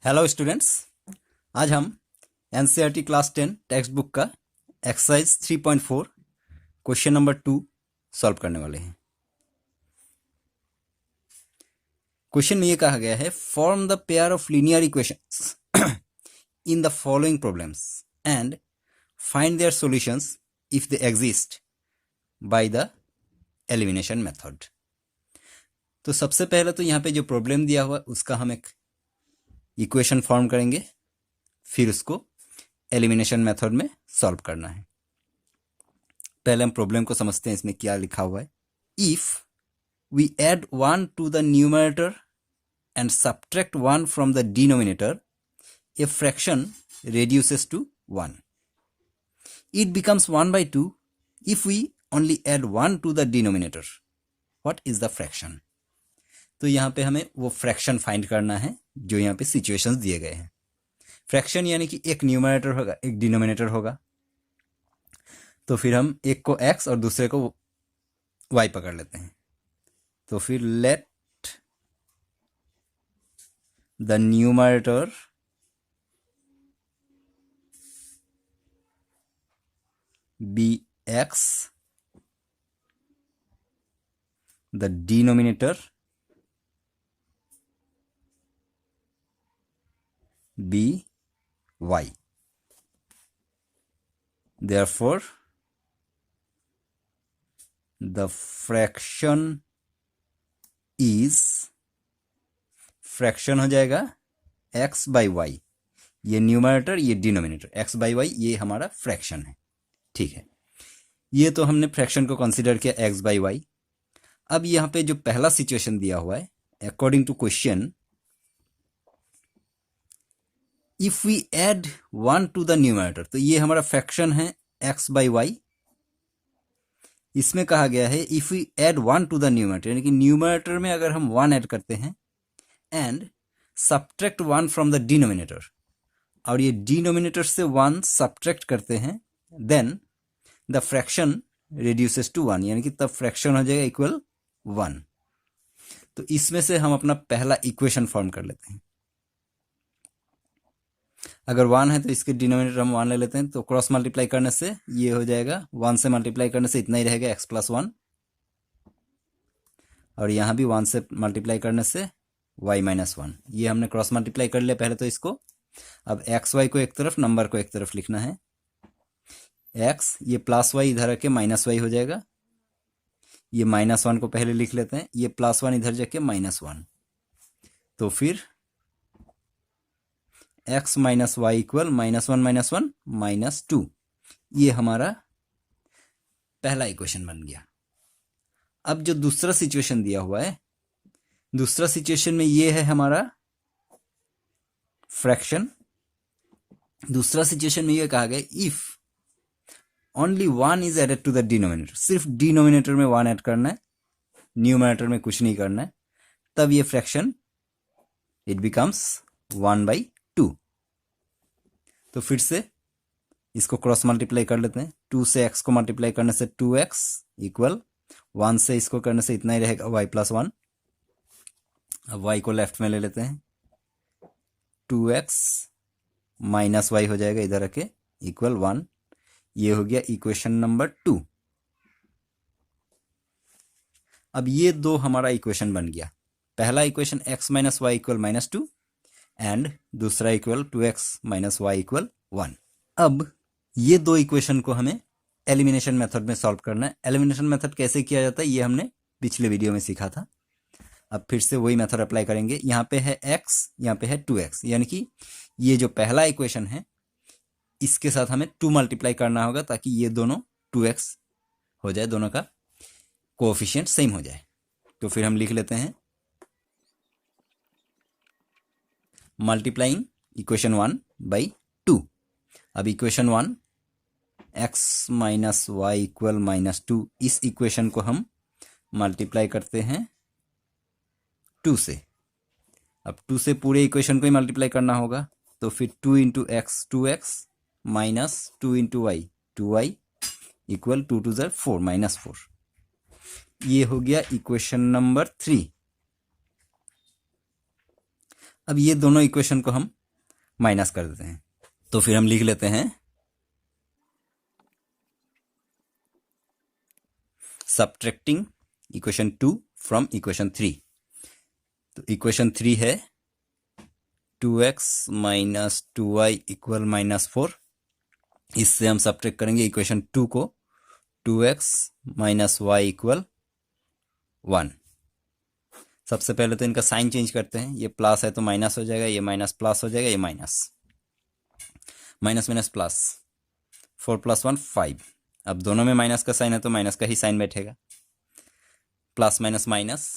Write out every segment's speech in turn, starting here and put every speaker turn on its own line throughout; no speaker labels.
Hello students. आज हम NCERT class 10 text book का एक्सरसाइज 3.4 क्वेश्चन नंबर 2 सॉल्व करने वाले हैं। क्वेश्चन में ये कहा गया है, form the pair of linear equations in the following problems and find their solutions if they exist by the elimination method. तो सबसे पहले तो यहाँ पे जो प्रॉब्लम दिया हुआ उसका हम एक इक्वेशन फॉर्म करेंगे, फिर उसको एलिमिनेशन मेथड में सॉल्व करना है। पहले हम प्रॉब्लम को समझते हैं, इसमें क्या लिखा हुआ है। If we add 1 to the numerator and subtract 1 from the denominator, a fraction reduces to 1. It becomes 1/2 if we only add 1 to the denominator. What is the fraction? तो यहाँ पे हमें वो फ्रैक्शन फाइंड करना है जो यहाँ पे सिचुएशंस दिए गए हैं। फ्रैक्शन यानी कि एक न्यूमरेटर होगा, एक डिनोमिनेटर होगा, तो फिर हम एक को x और दूसरे को y पकड़ लेते हैं। तो फिर let the numerator be x, the denominator be y. Therefore, the fraction is, fraction हो जाएगा x by y। ये न्यूमरेटर, ये डिनोमिनेटर, x by y ये हमारा फ्रैक्शन है। ठीक है, ये तो हमने फ्रैक्शन को कंसीडर किया x by y। अब यहाँ पे जो पहला सिचुएशन दिया हुआ है, according to question, if we add 1 to the numerator, तो ये हमारा फ्रैक्शन है x by y। इसमें कहा गया है if we add 1 to the numerator, यानी कि न्यूमरेटर में अगर हम 1 ऐड करते हैं and subtract 1 from the denominator, और ये डिनोमिनेटर से 1 सब्ट्रैक्ट करते हैं, then the fraction reduces to 1, यानी कि तब फ्रैक्शन हो जाएगा इक्वल 1। तो इसमें से हम अपना पहला इक्वेशन फॉर्म कर लेते हैं। अगर 1 है तो इसके डिनोमिनेटर हम 1 ले लेते हैं, तो क्रॉस मल्टीप्लाई करने से ये हो जाएगा, 1 से मल्टीप्लाई करने से इतना ही रहेगा x + 1, और यहाँ भी 1 से मल्टीप्लाई करने से y - 1। ये हमने क्रॉस मल्टीप्लाई कर लिया पहले तो इसको। अब एक्स वाई को एक तरफ, नंबर को एक तरफ लिखना है। x ये +y इधर आके -y हो जाएगा, ये -1 को पहले लिख लेते हैं, ये +1 इधर जाके -1, तो फिर x - y इक्वल -1 - 1 -2। ये हमारा पहला इक्वेशन बन गया। अब जो दूसरा सिचुएशन दिया हुआ है, दूसरा सिचुएशन में ये है हमारा फ्रैक्शन। दूसरा सिचुएशन में ये कहा गया if only 1 is added to the denominator, सिर्फ डिनोमिनेटर में 1 ऐड करना है, न्यूमरेटर में कुछ नहीं करना है, तब ये फ्रैक्शन इट बिकम्स 1/2। तो फिर से इसको क्रॉस मल्टीप्लाई कर लेते हैं। 2 से x को मल्टीप्लाई करने से 2x इक्वल 1 से इसको करने से इतना ही रहेगा y + 1। अब y को लेफ्ट में ले लेते हैं, 2x - y हो जाएगा इधर रखे इक्वल 1। ये हो गया इक्वेशन नंबर 2। अब ये दो हमारा इक्वेशन बन गया। पहला equation x - y equal -2 and दूसरा इक्वल 2x - y इक्वल 1। अब ये दो इक्वेशन को हमें एलिमिनेशन मेथड में सॉल्व करना है। एलिमिनेशन मेथड कैसे किया जाता है ये हमने पिछले वीडियो में सीखा था। अब फिर से वही मेथड अप्लाई करेंगे। यहाँ पे है x, यहाँ पे है 2x, यानी कि ये जो पहला इक्वेशन है इसके साथ हमें 2 मल्टीप्लाई करना होगा ताकि ये दोनों 2x हो जाए, दोनों का कोएफिशिएंट सेम हो जाए। तो फिर हम लिख लेते हैं मल्टीप्लाइंग इक्वेशन 1 by 2। अब इक्वेशन 1 x - y इक्वल -2, इस इक्वेशन को हम मल्टीप्लाई करते हैं 2 से। अब 2 से पूरे इक्वेशन को ही मल्टीप्लाई करना होगा, तो फिर 2 × x 2x minus 2 × y 2y equal 2 × 2 = 4 -4। ये हो गया इक्वेशन नंबर 3। अब ये दोनों इक्वेशन को हम माइनस कर देते हैं, तो फिर हम लिख लेते हैं सब्ट्रैक्टिंग इक्वेशन 2 फ्रॉम इक्वेशन 3। तो इक्वेशन 3 है 2x माइनस 2y इक्वल -4। इससे हम सब्ट्रैक्ट करेंगे इक्वेशन 2 को, 2x माइनस y इक्वल 1। सबसे पहले तो इनका साइन चेंज करते हैं, ये प्लस है तो माइनस हो जाएगा, ये माइनस प्लस हो जाएगा, ये माइनस माइनस माइनस प्लस, 4 + 1 5। अब दोनों में माइनस का साइन है तो माइनस का ही साइन बैठेगा, प्लस माइनस माइनस,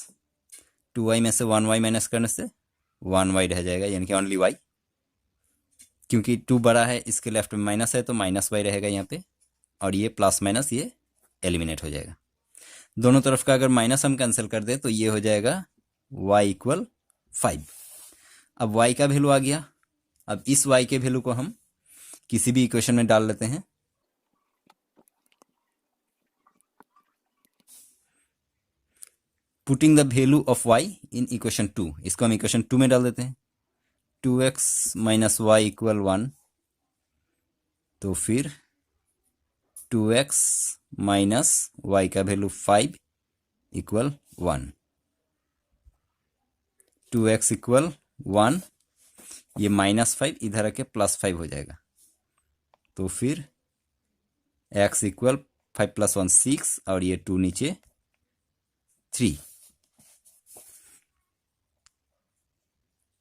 2y में से 1y माइनस करने से 1y रह जाएगा, यानी कि ओनली y। क्योंकि 2 बड़ा है, इसके लेफ्ट में माइनस है तो माइनस y रहेगा यहाँ पे, और ये प्लस माइनस ये एलिमिनेट हो जाएगा। दोनों तरफ का अगर माइनस हम कैंसिल कर दे तो ये हो जाएगा y इक्वल 5। अब y का वैल्यू आ गया। अब इस y के वैल्यू को हम किसी भी इक्वेशन में डाल लेते हैं। Putting the value of y in equation 2, इसको हम इक्वेशन 2 में डाल देते हैं। 2x माइनस y इक्वल 1, तो फिर 2x माइनस y का वैल्यू 5 इक्वल 1, 2x इक्वल 1, ये -5 इधर आके +5 हो जाएगा, तो फिर x इक्वल 5 + 1 6, और ये 2 नीचे 3,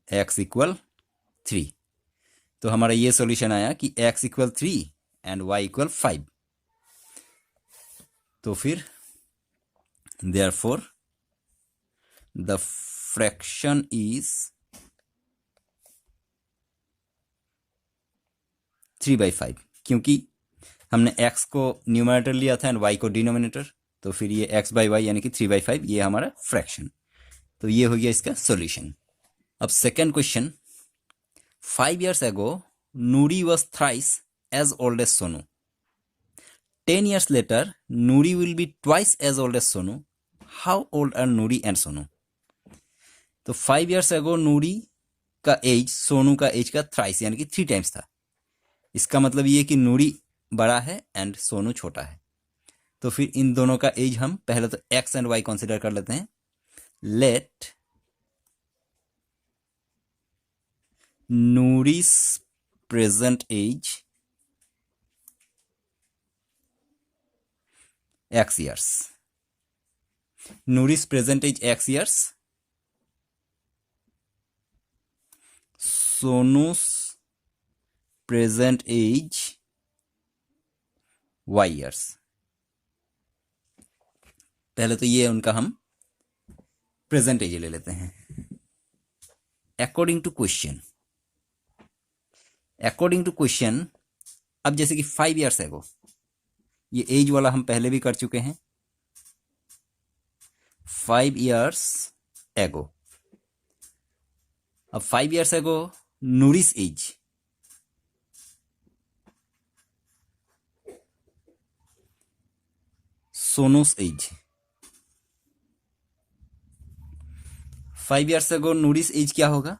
x इक्वल 3। तो हमारा ये सॉल्यूशन आया कि x equal 3 and y equal 5। तो फिर therefore the fraction is 3/5, क्योंकि हमने x को न्यूमरेटर लिया था एंड y को डिनोमिनेटर, तो फिर ये x/y यानी कि 3/5 ये हमारा फ्रैक्शन। तो ये हो गया इसका सॉल्यूशन। अब second question, 5 years ago Nuri was thrice as old as Sonu. 10 years later Nuri will be twice as old as Sonu. How old are Nuri and Sonu? तो 5 years ago नूरी का as Sonu का as का thrice यानी कि 3 times था। इसका मतलब ये कि नूरी बड़ा है एंड सोनू छोटा है। तो फिर इन दोनों का एज हम पहले तो x एंड y कंसीडर कर लेते हैं। Let Noori's present age x years. Nuri's present age x years. Sonu's present age y years. पहले तो ये उनका हम प्रेजेंट एज ले लेते हैं। अकॉर्डिंग टू क्वेश्चन, अब जैसे कि 5 years एगो, ये एज वाला हम पहले भी कर चुके हैं। 5 years एगो, अब 5 years एगो नूरिस एज, सोनूस एज। 5 years एगो नूरिस एज क्या होगा?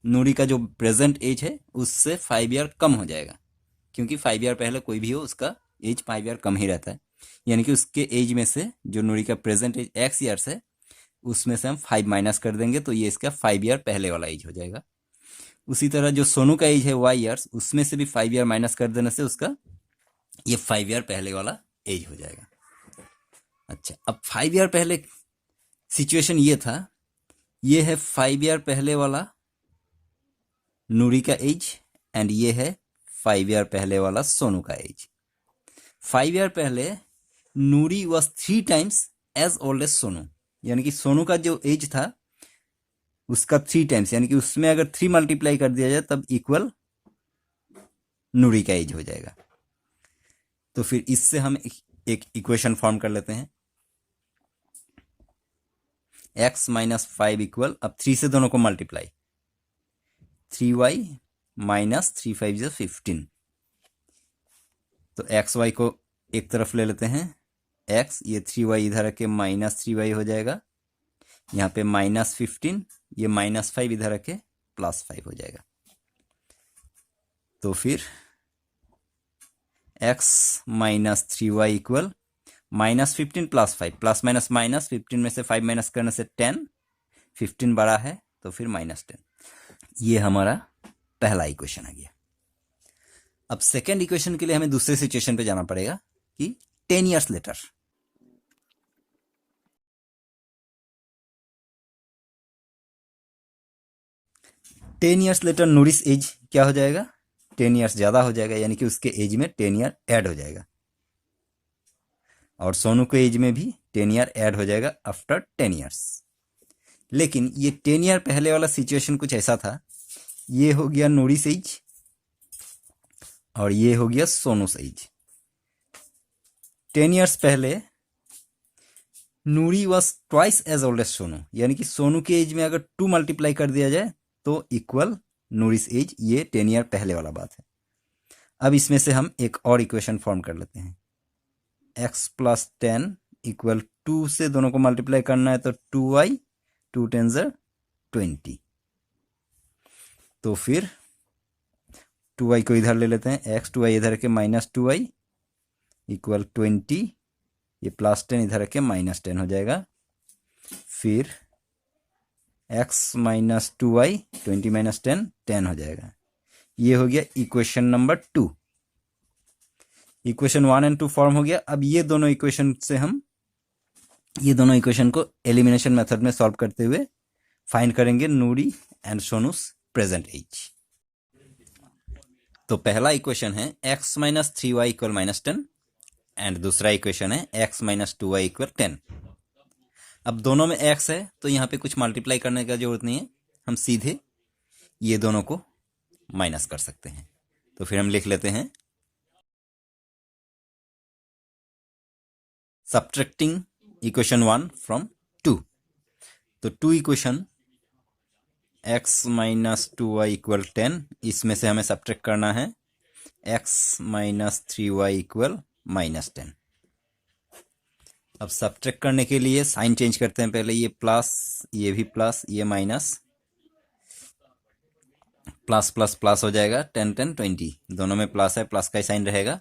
नूरी का जो प्रेजेंट एज है उससे 5 year कम हो जाएगा, क्योंकि 5 year पहले कोई भी हो उसका एज 5 year कम ही रहता है। यानी कि उसके एज में से जो नूरी का प्रेजेंट एज x years है उसमें से हम 5 माइनस कर देंगे, तो ये इसका 5 year पहले वाला एज हो जाएगा। उसी तरह जो सोनू का एज है y years, उसमें से भी 5 year माइनस कर देने से उसका ये 5 year पहले वाला एज हो जाएगा। अच्छा, अब 5 year पहले सिचुएशन ये था, ये है 5 year पहले वाला नूरी का एज एंड ये है 5 year पहले वाला सोनू का एज। 5 year पहले Noori was 3 times as old as Sonu, यानी कि सोनू का जो एज था उसका 3 times, यानी कि उसमें अगर 3 मल्टीप्लाई कर दिया जाए तब इक्वल नूरी का एज हो जाएगा। तो फिर इससे हम एक इक्वेशन फॉर्म कर लेते हैं। x माइनस 5 इक्वल, अब 3 से दोनों को मल्टीप्लाई, 3y माइनस 3 5 15। तो xy को एक तरफ ले लेते हैं, x, ये 3y इधर रखे माइनस 3y हो जाएगा, यहाँ पे -15, ये -5 इधर रखे +5 हो जाएगा। तो फिर x minus 3y equal -15 + 5, plus minus minus, 15 में से 5 माइनस करने से 10, 15 बड़ा है तो फिर -10। ये हमारा पहला इक्वेशन आ गया। अब सेकेंड इक्वेशन के लिए हमें दूसरे सिचुएशन पे जाना पड़ेगा कि 10 years later. Ten years later Noori's age क्या हो जाएगा, 10 ईयर्स ज्यादा हो जाएगा, यानी कि उसके एज में 10 ईयर ऐड हो जाएगा। और सोनू के एज में भी 10 ईयर ऐड हो जाएगा आफ्टर 10 ईयर्स। लेकिन ये 10 ईयर पहले वाला सिचुएशन कुछ ऐसा था, ये हो गया नूरिस एज और ये हो गया सोनूस एज। 10 ईयर्स पहले Noori was twice as old as Sonu, यानी कि सोनू के एज में अगर 2 मल्टीप्लाई कर दिया जाए तो इक्वल नूरिस एज। ये 10 ईयर पहले वाला बात है। अब इसमें से हम एक और इक्वेशन फॉर्म कर लेते हैं। x + 10 इक्वल 2 से दोनों को मल्टीप्लाई करना है तो 2y, 2 10 20। तो फिर 2y को इधर ले लेते हैं, x 2y इधर के -2y इक्वल 20, ये +10 इधर के -10 हो जाएगा। फिर x - 2y 20 - 10 10 हो जाएगा। ये हो गया इक्वेशन नंबर 2। इक्वेशन 1 और 2 फॉर्म हो गया। अब ये दोनों इक्वेशन से हम ये दोनों इक्वेशन को एलिमिनेशन मेथड में सॉल्व करते हुए फाइंड करेंगे नूरी एंड सोनूस प्रेजेंट एज। तो पहला इक्वेशन है x - 3y इक्वल -10 एंड दूसरा इक्वेशन है x - 2y इक्वल 10। अब दोनों में x है तो यहाँ पे कुछ मल्टीप्लाई करने का जरूरत नहीं है, हम सीधे ये दोनों को माइनस कर सकते हैं। तो फिर हम लिख लेते हैं सब्ट्रैक्टिंग इक्वेशन 1 फ्रॉम 2। तो 2 इक्वेशन x - 2y इक्वल 10, इसमें से हमें सब्ट्रैक्ट करना है x - 3y इक्वल -10। अब सब्ट्रैक्ट करने के लिए साइन चेंज करते हैं। पहले ये प्लस, ये भी प्लस, ये माइनस, प्लस प्लस प्लस हो जाएगा। 10 10 20 दोनों में प्लस है, प्लस का साइन रहेगा।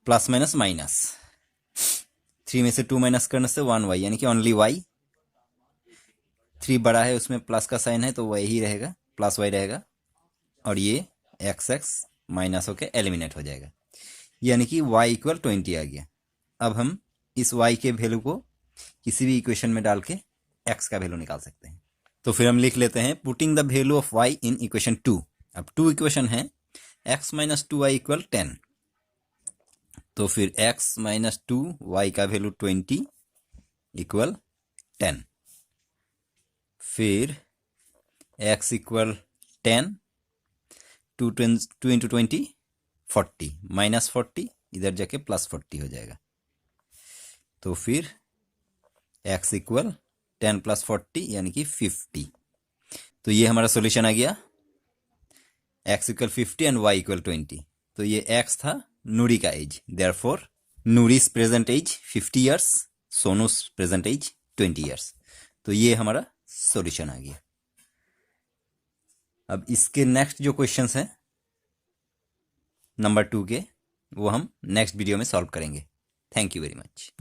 प्लस माइनस माइनस, 3 में से 2 माइनस करने से 1y, यानी कि ओनली y। 3 बड़ा है, उसमें प्लस का साइन है तो y ही रहेगा, प्लस y रहेगा। और ये x x माइनस होके एलिमिनेट हो जाएगा, यानी कि y इक्वल 20 आ गया। अब हम इस y के वैल्यू को किसी भी इक्वेशन में डाल के x का वैल्यू निकाल सकते हैं। तो फिर हम लिख लेते हैं putting the value of y in equation 2। अब 2 इक्वेशन है x - 2y इक्वल 10। तो फिर x - 2 y का वैल्यू 20 इक्वल 10। फिर x इक्वल 10, 2 × 20 40, -40 इधर जाके +40 हो जाएगा। तो फिर x इक्वल 10 + 40 यानी कि 50। तो ये हमारा सॉल्यूशन आ गया, x equal 50 and y equal 20। तो ये x था नूरी का age, therefore Noori's present age 50 years, Sonu's present age 20 years. तो ये हमारा सॉल्यूशन आ गया। अब इसके नेक्स्ट जो क्वेश्चंस हैं नंबर 2 के, वो हम नेक्स्ट वीडियो में सॉल्व करेंगे। Thank you very much.